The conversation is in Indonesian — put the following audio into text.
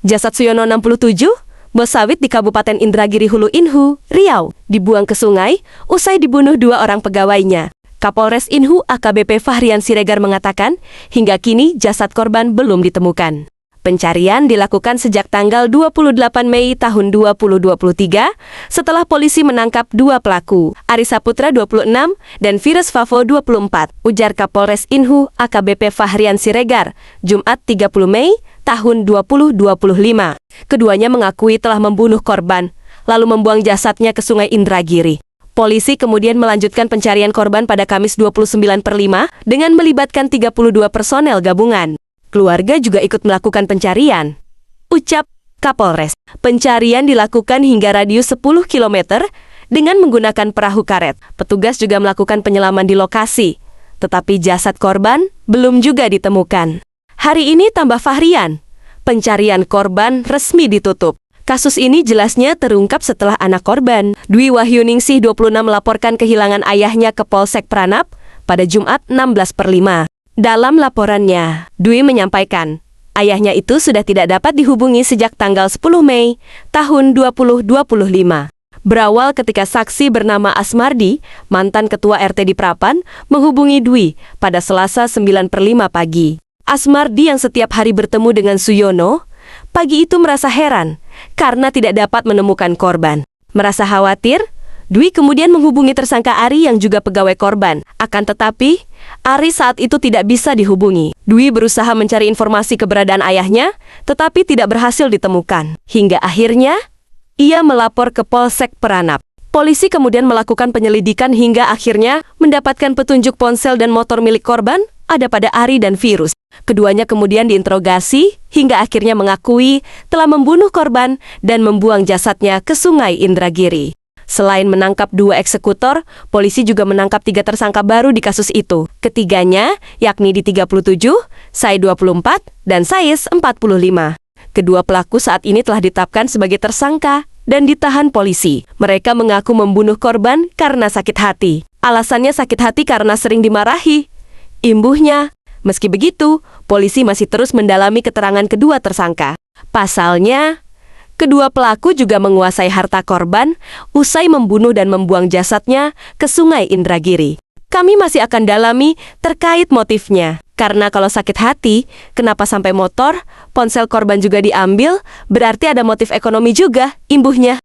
Jasad Suyono 67, bos sawit di Kabupaten Indragiri Hulu Inhu, Riau, dibuang ke sungai usai dibunuh 2 orang pegawainya. Kapolres Inhu AKBP Fahrian Siregar mengatakan, hingga kini jasad korban belum ditemukan. Pencarian dilakukan sejak tanggal 28 Mei tahun 2023 setelah polisi menangkap 2 pelaku, Arisa Putra 26 dan Virus Favo 24, ujar Kapolres Inhu AKBP Fahrian Siregar, Jumat 30 Mei tahun 2025. Keduanya mengakui telah membunuh korban, lalu membuang jasadnya ke Sungai Indragiri. Polisi kemudian melanjutkan pencarian korban pada Kamis 29/5 dengan melibatkan 32 personel gabungan. Keluarga juga ikut melakukan pencarian. Ucap Kapolres, pencarian dilakukan hingga radius 10 km dengan menggunakan perahu karet. Petugas juga melakukan penyelaman di lokasi, tetapi jasad korban belum juga ditemukan. Hari ini tambah Fahrian, pencarian korban resmi ditutup. Kasus ini jelasnya terungkap setelah anak korban, Dwi Wahyuningsih 26 melaporkan kehilangan ayahnya ke Polsek Pranap pada Jumat 16/5. Dalam laporannya, Dwi menyampaikan, ayahnya itu sudah tidak dapat dihubungi sejak tanggal 10 Mei tahun 2025. Berawal ketika saksi bernama Asmardi, mantan ketua RT di Prapan, menghubungi Dwi pada Selasa 9/5 pagi. Asmardi yang setiap hari bertemu dengan Suyono, pagi itu merasa heran karena tidak dapat menemukan korban. Merasa khawatir, Dwi kemudian menghubungi tersangka Ari yang juga pegawai korban. Akan tetapi, Ari saat itu tidak bisa dihubungi. Dwi berusaha mencari informasi keberadaan ayahnya, tetapi tidak berhasil ditemukan. Hingga akhirnya, ia melapor ke Polsek Pranap. Polisi kemudian melakukan penyelidikan hingga akhirnya mendapatkan petunjuk ponsel dan motor milik korban ada pada Ari dan Virus. Keduanya kemudian diinterogasi hingga akhirnya mengakui telah membunuh korban dan membuang jasadnya ke Sungai Indragiri. Selain menangkap 2 eksekutor, polisi juga menangkap 3 tersangka baru di kasus itu. Ketiganya, yakni di 37, Sai 24, dan Sais 45. Kedua pelaku saat ini telah ditetapkan sebagai tersangka dan ditahan polisi. Mereka mengaku membunuh korban karena sakit hati. Alasannya sakit hati karena sering dimarahi imbuhnya. Meski begitu, polisi masih terus mendalami keterangan kedua tersangka. Pasalnya, kedua pelaku juga menguasai harta korban usai membunuh dan membuang jasadnya ke Sungai Indragiri. Kami masih akan dalami terkait motifnya. Karena kalau sakit hati, kenapa sampai motor, ponsel korban juga diambil, berarti ada motif ekonomi juga, imbuhnya.